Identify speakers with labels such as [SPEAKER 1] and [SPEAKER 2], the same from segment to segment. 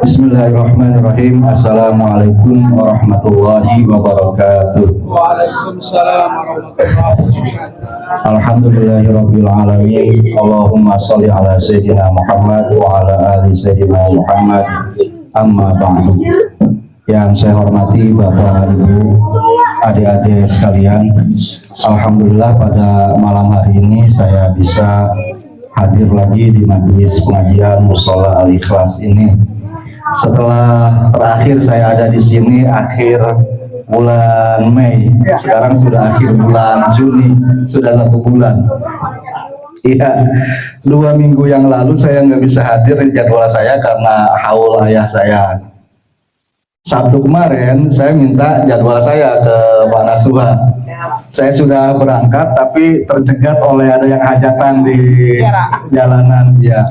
[SPEAKER 1] Bismillahirrahmanirrahim. Assalamualaikum warahmatullahi wabarakatuh.
[SPEAKER 2] Waalaikumsalam warahmatullahi wabarakatuh.
[SPEAKER 1] Alhamdulillahirabbil alamin. Allahumma shalli ala sayyidina Muhammad wa ala ali sayyidina Muhammad. Amma ba'du. Yang saya hormati Bapak Ibu, adik-adik sekalian, alhamdulillah pada malam hari ini saya bisa hadir lagi di majelis pengajian Mushola Al-Ikhlas ini. Setelah terakhir saya ada di sini akhir bulan Mei, sekarang sudah akhir bulan Juni, sudah 1 bulan. Iya, 2 minggu yang lalu saya nggak bisa hadir di jadwal saya karena haul ayah saya. Sabtu kemarin saya minta jadwal saya ke Pak Nasuha. Saya sudah berangkat tapi tercegat oleh ada yang hajatan di jalanan. Ya,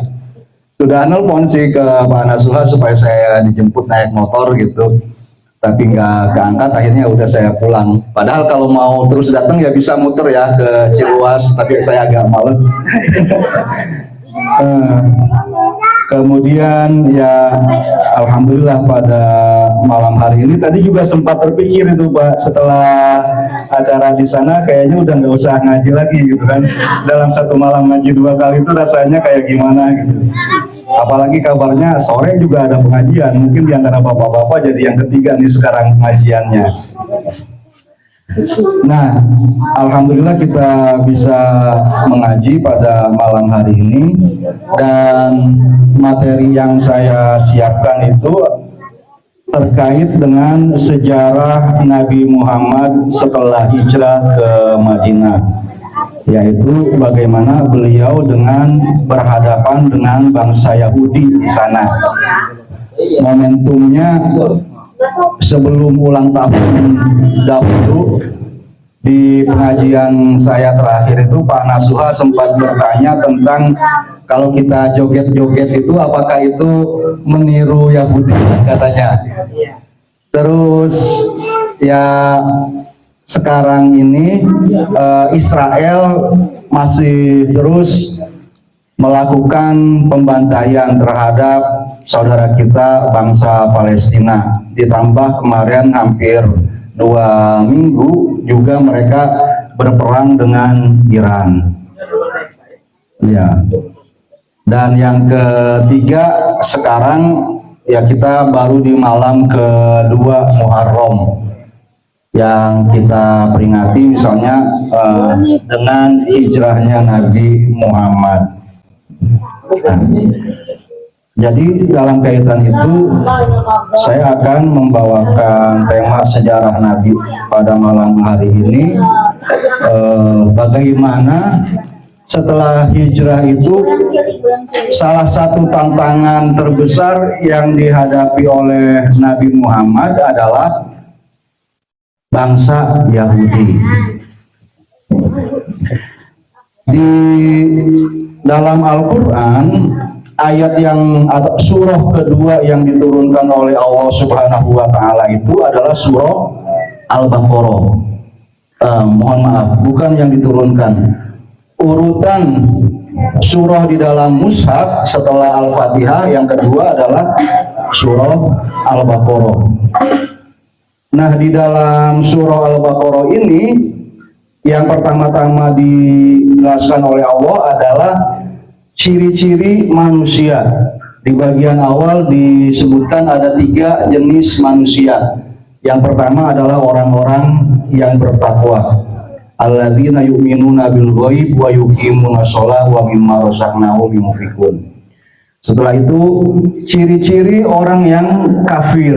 [SPEAKER 1] sudah nelpon sih ke Pak Nasuha supaya saya dijemput naik motor gitu, tapi nggak keangkat. Akhirnya udah saya pulang. Padahal kalau mau terus datang ya bisa muter ya ke Ciluas, tapi saya agak males. Kemudian ya alhamdulillah pada malam hari ini tadi juga sempat terpikir itu Pak, setelah acara di sana kayaknya udah nggak usah ngaji lagi gitu kan. Dalam satu malam ngaji 2 kali itu rasanya kayak gimana gitu. Apalagi kabarnya sore juga ada pengajian, mungkin di antara bapak-bapak jadi yang ketiga nih sekarang pengajiannya. Nah, alhamdulillah kita bisa mengaji pada malam hari ini, dan materi yang saya siapkan itu terkait dengan sejarah Nabi Muhammad setelah hijrah ke Madinah, yaitu bagaimana beliau dengan berhadapan dengan bangsa Yahudi di sana. Momentumnya sebelum ulang tahun dahulu di pengajian saya terakhir itu Pak Nasuha sempat bertanya tentang kalau kita joget-joget itu apakah itu meniru Yahudi katanya. Terus ya sekarang ini Israel masih terus melakukan pembantaian terhadap saudara kita bangsa Palestina. Ditambah kemarin hampir 2 minggu juga mereka berperang dengan Iran. Ya. Dan yang ketiga sekarang ya kita baru di malam kedua Muharram yang kita peringati misalnya dengan hijrahnya Nabi Muhammad. Nah, jadi dalam kaitan itu saya akan membawakan tema sejarah Nabi pada malam hari ini. Bagaimana setelah hijrah itu salah satu tantangan terbesar yang dihadapi oleh Nabi Muhammad adalah bangsa Yahudi. Di dalam Al-Quran, ayat yang atau surah kedua yang diturunkan oleh Allah Subhanahu wa Ta'ala itu adalah surah Al-Baqarah. Mohon maaf, bukan yang diturunkan. Urutan surah di dalam mushaf setelah Al-Fatihah yang kedua adalah surah Al-Baqarah. Nah, di dalam surah Al-Baqarah ini yang pertama-tama dijelaskan oleh Allah adalah ciri-ciri manusia. Di bagian awal disebutkan ada 3 jenis manusia. Yang pertama adalah orang-orang yang bertakwa. Alladzina yu'minuna bil ghaib wa yuqimuna shalah wa mimma razaqnahum yunfiqun. Setelah itu ciri-ciri orang yang kafir.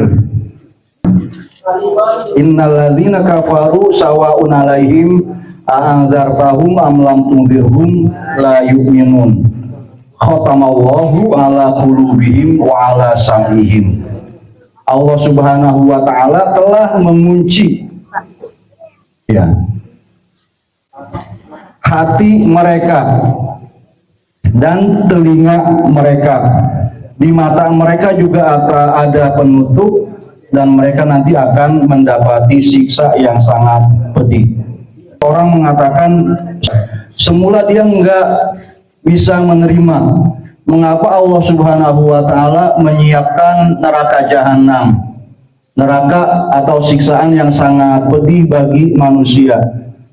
[SPEAKER 1] Innalladzina kafaru sawa'un 'alaihim a'anzartahum am lam tundirhum la yu'minun. Khatamallahu ala qulubihim wa ala sam'ihim. Allah Subhanahu wa Ta'ala telah mengunci ya hati mereka dan telinga mereka. Di mata mereka juga ada penutup dan mereka nanti akan mendapati siksa yang sangat pedih. Orang mengatakan semula dia enggak bisa menerima mengapa Allah Subhanahu wa taala menyiapkan neraka jahanam, neraka atau siksaan yang sangat pedih bagi manusia,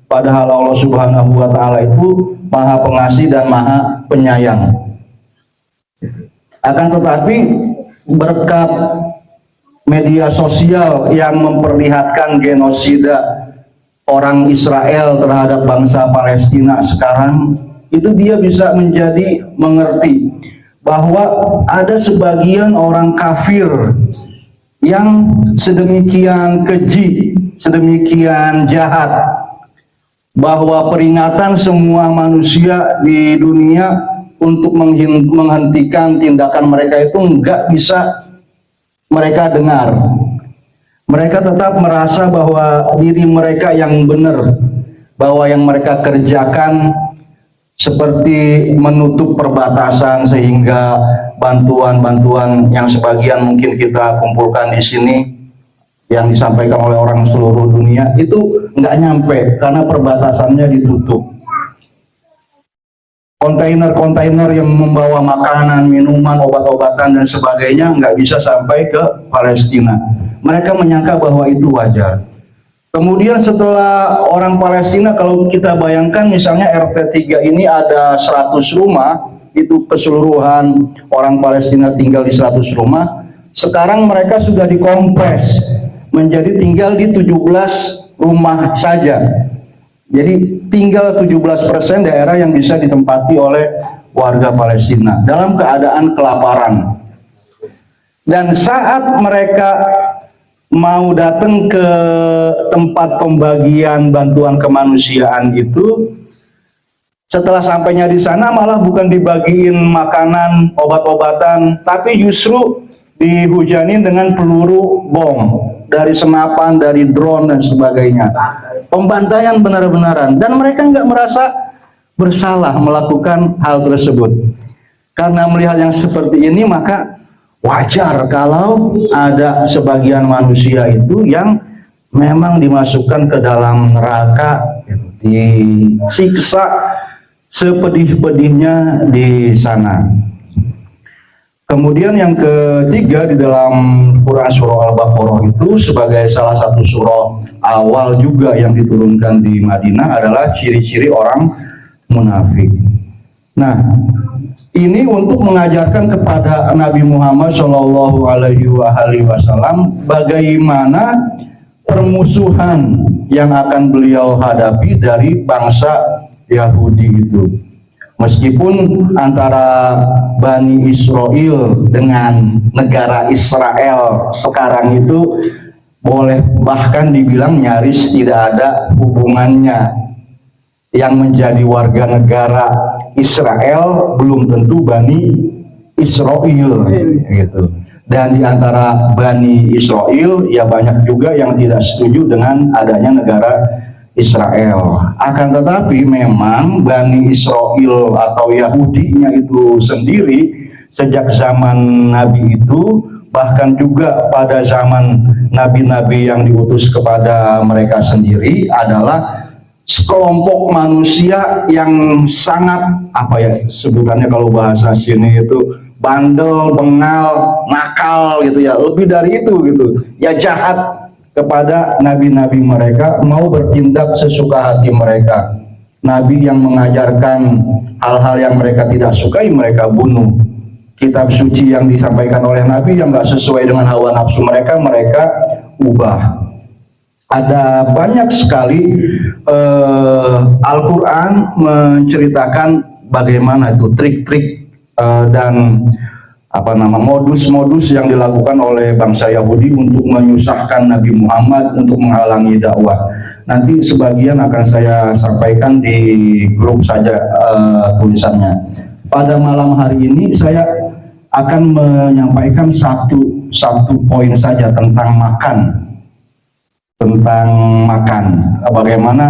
[SPEAKER 1] padahal Allah Subhanahu wa taala itu Maha Pengasih dan Maha Penyayang. Akan tetapi berkat media sosial yang memperlihatkan genosida orang Israel terhadap bangsa Palestina sekarang, itu dia bisa menjadi mengerti bahwa ada sebagian orang kafir yang sedemikian keji, sedemikian jahat, bahwa peringatan semua manusia di dunia untuk menghentikan tindakan mereka itu enggak bisa mereka dengar. Mereka tetap merasa bahwa diri mereka yang benar, bahwa yang mereka kerjakan seperti menutup perbatasan sehingga bantuan-bantuan yang sebagian mungkin kita kumpulkan di sini yang disampaikan oleh orang seluruh dunia itu nggak nyampe karena perbatasannya ditutup. Kontainer-kontainer yang membawa makanan, minuman, obat-obatan dan sebagainya nggak bisa sampai ke Palestina. Mereka menyangka bahwa itu wajar. Kemudian setelah orang Palestina, kalau kita bayangkan misalnya RT 3 ini ada 100 rumah, itu keseluruhan orang Palestina tinggal di 100 rumah, sekarang mereka sudah dikompres menjadi tinggal di 17 rumah saja. Jadi tinggal 17% daerah yang bisa ditempati oleh warga Palestina dalam keadaan kelaparan. Dan saat mereka mau datang ke tempat pembagian bantuan kemanusiaan itu, setelah sampainya di sana malah bukan dibagiin makanan, obat-obatan, tapi justru dihujanin dengan peluru bom dari senapan, dari drone dan sebagainya. Pembantaian benar-benaran, dan mereka nggak merasa bersalah melakukan hal tersebut. Karena melihat yang seperti ini, maka wajar kalau ada sebagian manusia itu yang memang dimasukkan ke dalam neraka, disiksa sepedih-pedihnya di sana. Kemudian yang ketiga, di dalam Quran surah Al-Baqarah itu sebagai salah satu surah awal juga yang diturunkan di Madinah adalah ciri-ciri orang munafik. Nah, ini untuk mengajarkan kepada Nabi Muhammad Shallallahu Alaihi Wasallam bagaimana permusuhan yang akan beliau hadapi dari bangsa Yahudi itu. Meskipun antara Bani Israel dengan negara Israel sekarang itu boleh bahkan dibilang nyaris tidak ada hubungannya. Yang menjadi warga negara Israel belum tentu Bani Israel gitu. Dan di antara Bani Israel ya banyak juga yang tidak setuju dengan adanya negara Israel. Akan tetapi memang Bani Israel atau Yahudinya itu sendiri sejak zaman Nabi itu, bahkan juga pada zaman Nabi-Nabi yang diutus kepada mereka sendiri, adalah sekelompok manusia yang sangat, apa ya sebutannya kalau bahasa sini itu, bandel, bengal, nakal gitu ya, lebih dari itu gitu ya, jahat kepada nabi-nabi mereka, mau bertindak sesuka hati mereka. Nabi yang mengajarkan hal-hal yang mereka tidak sukai mereka bunuh. Kitab suci yang disampaikan oleh Nabi yang nggak sesuai dengan hawa nafsu mereka, mereka ubah. Ada banyak sekali Al-Quran menceritakan bagaimana itu trik-trik dan modus-modus yang dilakukan oleh bangsa Yahudi untuk menyusahkan Nabi Muhammad, untuk menghalangi dakwah. Nanti sebagian akan saya sampaikan di grup saja tulisannya. Pada malam hari ini saya akan menyampaikan satu poin saja tentang makan. Bagaimana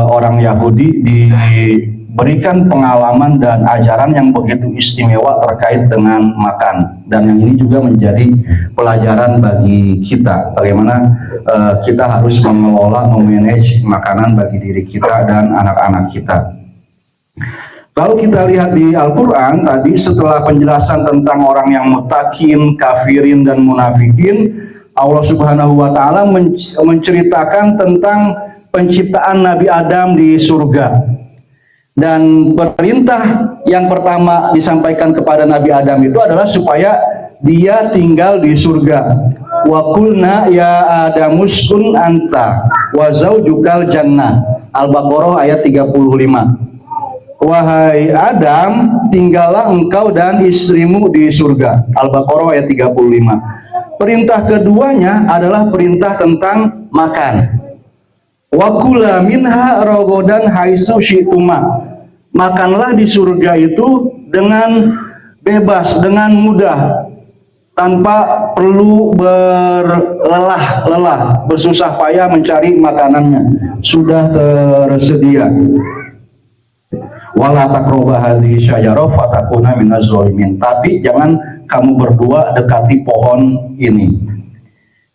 [SPEAKER 1] orang Yahudi diberikan pengalaman dan ajaran yang begitu istimewa terkait dengan makan, dan yang ini juga menjadi pelajaran bagi kita bagaimana kita harus mengelola, memanage makanan bagi diri kita dan anak-anak kita. Kalau kita lihat di Al-Quran tadi, setelah penjelasan tentang orang yang mutakin, kafirin, dan munafikin, Allah Subhanahu wa Ta'ala menceritakan tentang penciptaan Nabi Adam di surga. Dan perintah yang pertama disampaikan kepada Nabi Adam itu adalah supaya dia tinggal di surga. Wa qulna ya adamuskun anta wa zaujukal jannah. Al-Baqarah ayat 35. Wahai Adam, tinggallah engkau dan istrimu di surga. Al-Baqarah ayat 35. Perintah keduanya adalah perintah tentang makan. Wa kula minha ragadan haitsu syi'tuma. Makanlah di surga itu dengan bebas, dengan mudah, tanpa perlu berlelah-lelah, bersusah payah mencari makanannya. Sudah tersedia. Wala taqrabu hadhihi syajarah fatakuna minaz zalimin. Tapi jangan kamu berdua dekati pohon ini.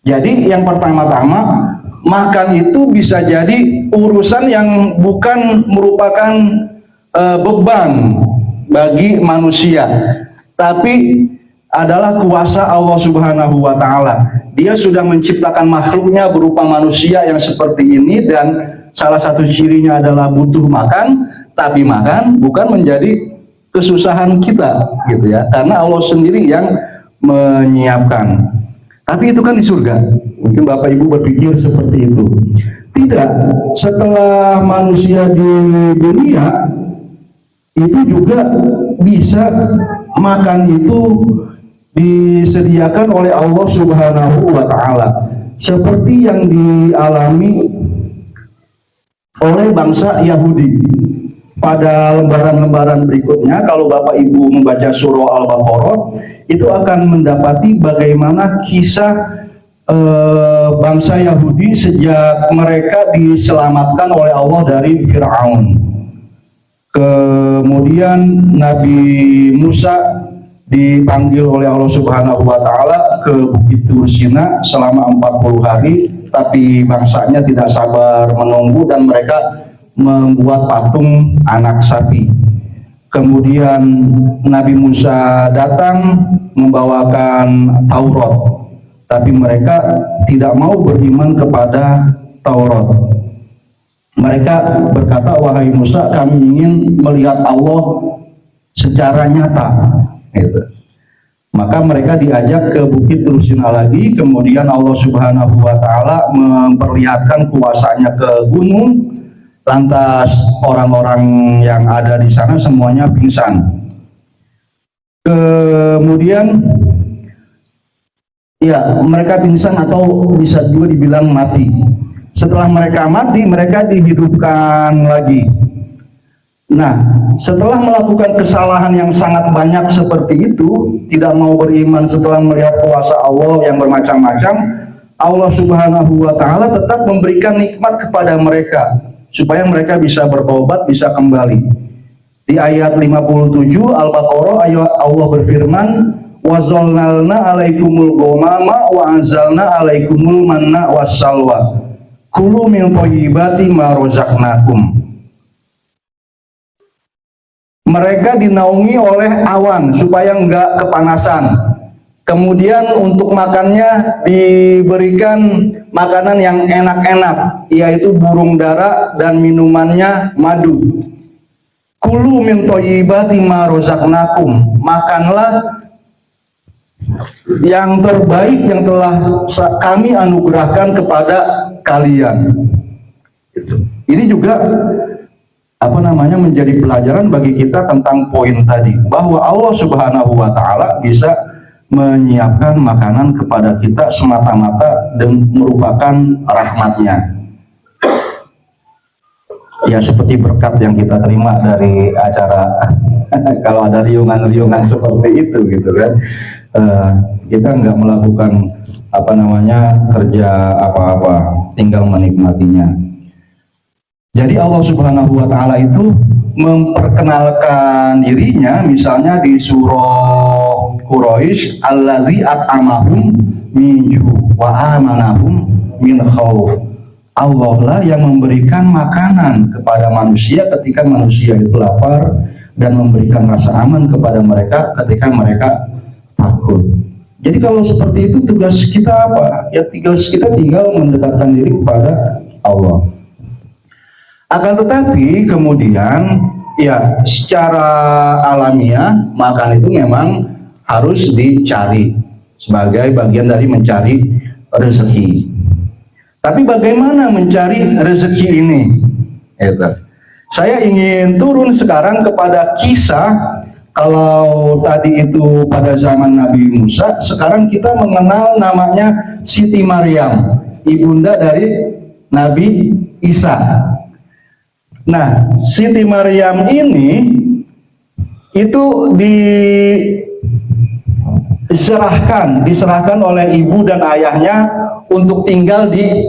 [SPEAKER 1] Jadi yang pertama-tama, makan itu bisa jadi urusan yang bukan merupakan beban bagi manusia, tapi adalah kuasa Allah Subhanahu wa Ta'ala. Dia sudah menciptakan makhluknya berupa manusia yang seperti ini, dan salah satu cirinya adalah butuh makan. Tapi makan bukan menjadi kesusahan kita, gitu ya, karena Allah sendiri yang menyiapkan. Tapi itu kan di surga. Mungkin Bapak Ibu berpikir seperti itu. Tidak, setelah manusia di dunia itu juga bisa makan itu disediakan oleh Allah Subhanahu wa Ta'ala, seperti yang dialami oleh bangsa Yahudi. Pada lembaran-lembaran berikutnya, kalau Bapak Ibu membaca surah Al-Baqarah, itu akan mendapati bagaimana kisah bangsa Yahudi sejak mereka diselamatkan oleh Allah dari Fir'aun. Kemudian Nabi Musa dipanggil oleh Allah Subhanahu wa Ta'ala ke Bukit Tur Sina selama 40 hari, tapi bangsanya tidak sabar menunggu dan mereka membuat patung anak sapi. Kemudian Nabi Musa datang membawakan Taurat, tapi mereka tidak mau beriman kepada Taurat. Mereka berkata, wahai Musa, kami ingin melihat Allah secara nyata, gitu. Maka mereka diajak ke Bukit Tur Sina lagi. Kemudian Allah Subhanahu wa Ta'ala memperlihatkan kuasanya ke gunung. Lantas orang-orang yang ada di sana semuanya pingsan. Kemudian ya, mereka pingsan atau bisa juga dibilang mati. Setelah mereka mati, mereka dihidupkan lagi. Nah, setelah melakukan kesalahan yang sangat banyak seperti itu, tidak mau beriman setelah melihat kuasa Allah yang bermacam-macam, Allah Subhanahu wa Ta'ala tetap memberikan nikmat kepada mereka supaya mereka bisa bertobat, bisa kembali. Di ayat 57 Al-Baqarah, Allah berfirman, wa zalnalna alaikumul ghamama wa anzalna alaikumul manna wassalwa kulu min thayyibati ma razaqnakum. Mereka dinaungi oleh awan supaya enggak kepanasan. Kemudian untuk makannya diberikan makanan yang enak-enak, yaitu burung dara, dan minumannya madu. Kulu min thayyibati ma razaqnakum. Makanlah yang terbaik yang telah kami anugerahkan kepada kalian. Ini juga menjadi pelajaran bagi kita tentang poin tadi, bahwa Allah Subhanahu wa Ta'ala bisa menyiapkan makanan kepada kita semata-mata dan merupakan rahmatnya. Ya, seperti berkat yang kita terima dari acara kalau ada riungan-riungan seperti itu, gitu kan. Kita nggak melakukan kerja apa-apa, tinggal menikmatinya. Jadi Allah Subhanahu wa Ta'ala itu memperkenalkan dirinya, misalnya di surah Quraisy, allazi at'amahum min ju' wa amanahum min khauf. Allah lah yang memberikan makanan kepada manusia ketika manusia itu lapar, dan memberikan rasa aman kepada mereka ketika mereka takut. Jadi kalau seperti itu tugas kita apa? Ya tugas kita tinggal mendekatkan diri kepada Allah. Akan tetapi kemudian ya secara alamiah makan itu memang harus dicari sebagai bagian dari mencari rezeki. Tapi bagaimana mencari rezeki ini? Saya ingin turun sekarang kepada kisah. Kalau tadi itu pada zaman Nabi Musa, sekarang kita mengenal namanya Siti Maryam, ibunda dari Nabi Isa. Nah, Siti Maryam ini itu diserahkan oleh ibu dan ayahnya untuk tinggal di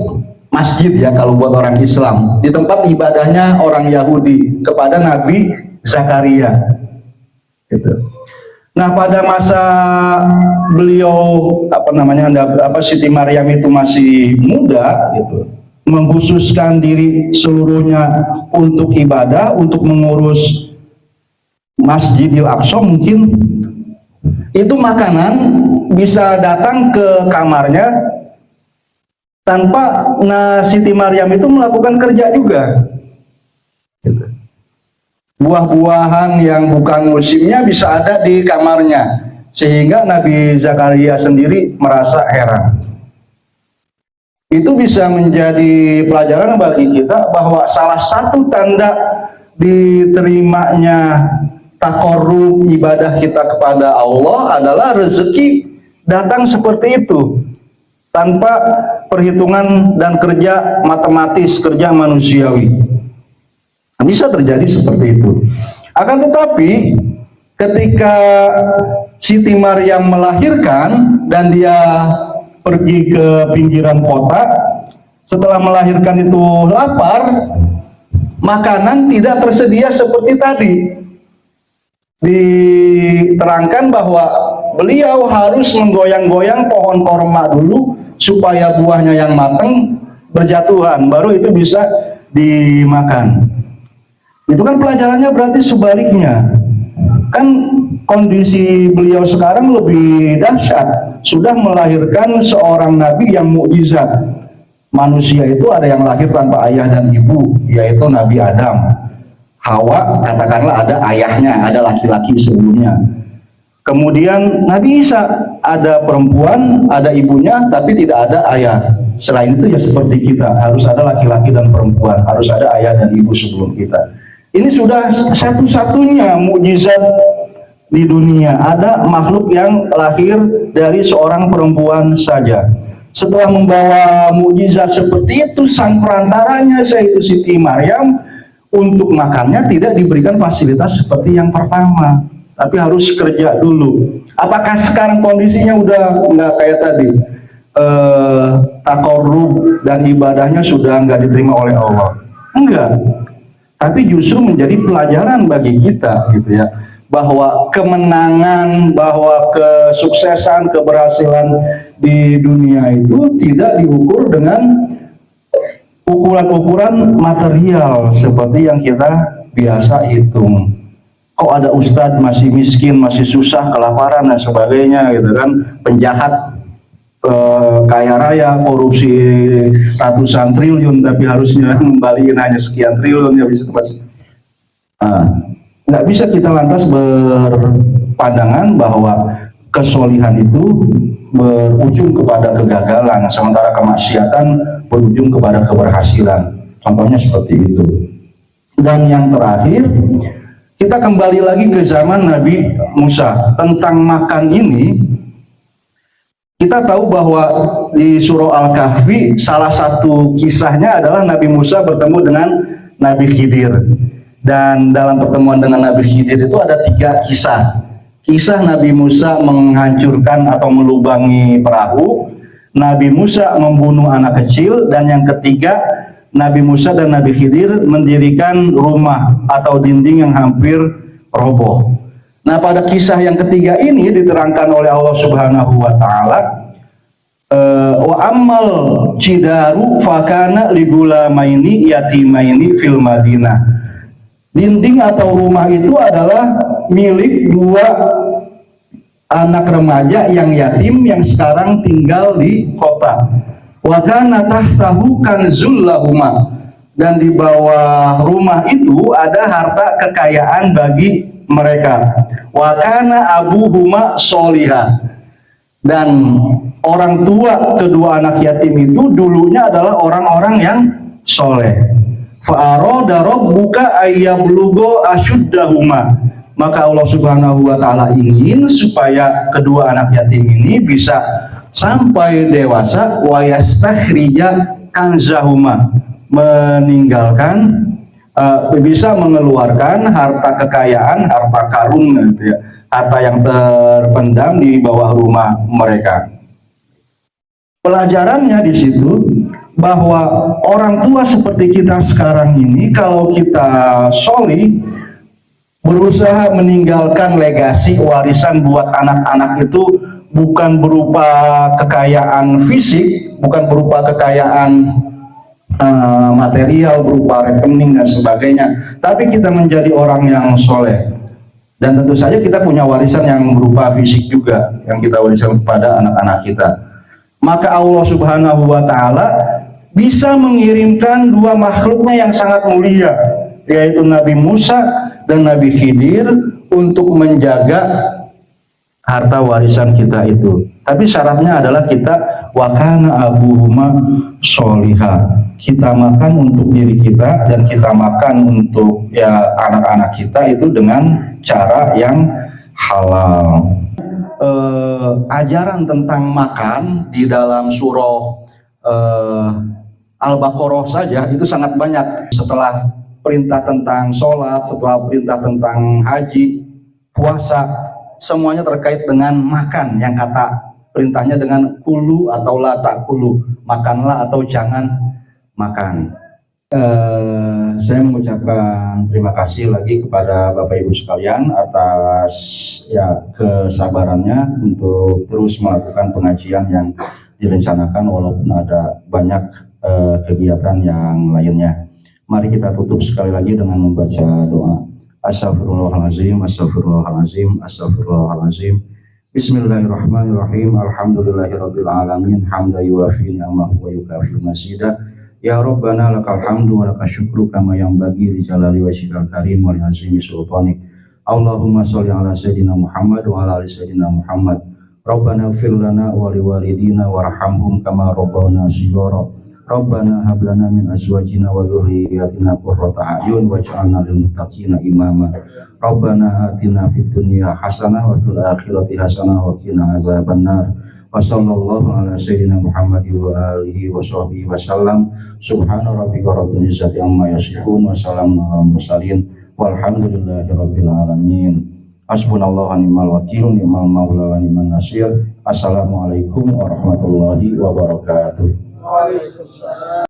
[SPEAKER 1] masjid, ya kalau buat orang Islam, di tempat ibadahnya orang Yahudi kepada Nabi Zakaria. Gitu. Nah, pada masa beliau Siti Maryam itu masih muda, gitu, mengkhususkan diri seluruhnya untuk ibadah, untuk mengurus Masjidil Aqsa, mungkin itu makanan bisa datang ke kamarnya tanpa Siti Maryam itu melakukan kerja juga. Gitu. Buah-buahan yang bukan musimnya bisa ada di kamarnya, sehingga Nabi Zakaria sendiri merasa heran. Itu bisa menjadi pelajaran bagi kita bahwa salah satu tanda diterimanya taqarrub ibadah kita kepada Allah adalah rezeki datang seperti itu, tanpa perhitungan dan kerja matematis, kerja manusiawi. Bisa terjadi seperti itu. Akan tetapi ketika Siti Maryam melahirkan dan dia pergi ke pinggiran kota, setelah melahirkan itu lapar, makanan tidak tersedia seperti tadi. Diterangkan bahwa beliau harus menggoyang-goyang pohon korma dulu supaya buahnya yang matang berjatuhan, baru itu bisa dimakan. Itu kan pelajarannya berarti sebaliknya. Kan kondisi beliau sekarang lebih dahsyat, sudah melahirkan seorang nabi yang mukjizat. Manusia itu ada yang lahir tanpa ayah dan ibu, yaitu Nabi Adam. Hawa katakanlah ada ayahnya, ada laki-laki sebelumnya. Kemudian Nabi Isa ada perempuan, ada ibunya, tapi tidak ada ayah. Selain itu ya seperti kita, harus ada laki-laki dan perempuan, harus ada ayah dan ibu sebelum kita. Ini sudah satu-satunya mukjizat di dunia, ada makhluk yang lahir dari seorang perempuan saja. Setelah membawa mukjizat seperti itu, sang perantaranya yaitu Siti Maryam, untuk makannya tidak diberikan fasilitas seperti yang pertama, tapi harus kerja dulu. Apakah sekarang kondisinya udah nggak kayak tadi? Taqarrub dan ibadahnya sudah nggak diterima oleh Allah? Enggak. Tapi justru menjadi pelajaran bagi kita, gitu ya, bahwa kemenangan, bahwa kesuksesan, keberhasilan di dunia itu tidak diukur dengan ukuran-ukuran material seperti yang kita biasa hitung. Kok ada ustadz masih miskin, masih susah, kelaparan dan sebagainya, gitu kan, penjahat kaya raya, korupsi ratusan triliun, tapi harusnya kembaliin hanya sekian triliun, ya bisa masih. Nggak bisa kita lantas berpandangan bahwa kesolihan itu berujung kepada kegagalan, sementara kemaksiatan berujung kepada keberhasilan. Contohnya seperti itu. Dan yang terakhir, kita kembali lagi ke zaman Nabi Musa. Tentang makan ini, kita tahu bahwa di surah Al-Kahfi salah satu kisahnya adalah Nabi Musa bertemu dengan Nabi Khidir. Dan dalam pertemuan dengan Nabi Khidir itu ada 3 kisah. Kisah Nabi Musa menghancurkan atau melubangi perahu, Nabi Musa membunuh anak kecil, dan yang ketiga Nabi Musa dan Nabi Khidir mendirikan rumah atau dinding yang hampir roboh. Nah, pada kisah yang ketiga ini diterangkan oleh Allah Subhanahu wa taala, wa ammal cidaru fakana ligulamaini yatimaini fil Madinah. Dinding atau rumah itu adalah milik dua anak remaja yang yatim yang sekarang tinggal di kota. Wa kana tahtahu kanzul lahuma, dan di bawah rumah itu ada harta kekayaan bagi mereka. Wa kana abuhuma sholiha, dan orang tua kedua anak yatim itu dulunya adalah orang-orang yang soleh. Fa'aroda rabbuka ayyablugo ashuddahuma, maka Allah Subhanahu wa Ta'ala ingin supaya kedua anak yatim ini bisa sampai dewasa, wa yastakhrija kanzahuma, meninggalkan bisa mengeluarkan harta kekayaan, harta karun gitu ya, harta yang terpendam di bawah rumah mereka. Pelajarannya di situ bahwa orang tua seperti kita sekarang ini, kalau kita solih, berusaha meninggalkan legasi warisan buat anak-anak itu bukan berupa kekayaan fisik, bukan berupa kekayaan material berupa rekening dan sebagainya, tapi kita menjadi orang yang soleh. Dan tentu saja kita punya warisan yang berupa fisik juga, yang kita wariskan kepada anak-anak kita. Maka Allah Subhanahu wa Ta'ala bisa mengirimkan dua makhluknya yang sangat mulia, yaitu Nabi Musa dan Nabi Khidir, untuk menjaga harta warisan kita itu. Tapi syaratnya adalah kita wakana abuhuma sholiha, kita makan untuk diri kita dan kita makan untuk ya anak-anak kita itu dengan cara yang halal. Ajaran tentang makan di dalam surah Al-Baqarah saja itu sangat banyak. Setelah perintah tentang sholat, setelah perintah tentang haji, puasa, semuanya terkait dengan makan, yang kata perintahnya dengan kulu atau la ta'kulu, makanlah atau jangan makan. Saya mengucapkan terima kasih lagi kepada Bapak Ibu sekalian atas ya kesabarannya untuk terus melakukan pengajian yang direncanakan walaupun ada banyak kegiatan yang lainnya. Mari kita tutup sekali lagi dengan membaca doa. Astaghfirullahaladzim, astaghfirullahaladzim, astaghfirullahaladzim. Bismillahirrahmanirrahim. Alhamdulillahirabbil alamin, hamdan yuwafi ni'amahu wa yukafi masjidah. Ya Rabbana lakal hamdu wa lakal syukru kama yanbaghi li jalali wajhikal karim wa li azimi sultanik. Allahumma sholli ala sayyidina Muhammad wa ala ali sayyidina Muhammad. Rabbana ighfir lana wa li walidina warhamhum kama rabbawna shighara. Rabbana hab lana min azwajina wa dhurriyyatina qurrata a'yun waj'alna lil muttaqina imama. Rabbana atina fid dunya hasanah wa fil akhirati hasanah wa qina azabannar. Wa sallallahu ala sayyidina Muhammad wa alihi wa sahbihi wa sallam. Subhana rabbika rabbil izzati amma yasifun wa salamun alal mursalin walhamdulillahi rabbil alamin. Hasbunallahu wa ni'mal wakil, ni'mal maula wa ni'man nasir. Assalamualaikum warahmatullahi wabarakatuh.
[SPEAKER 2] Waalaikumsalam.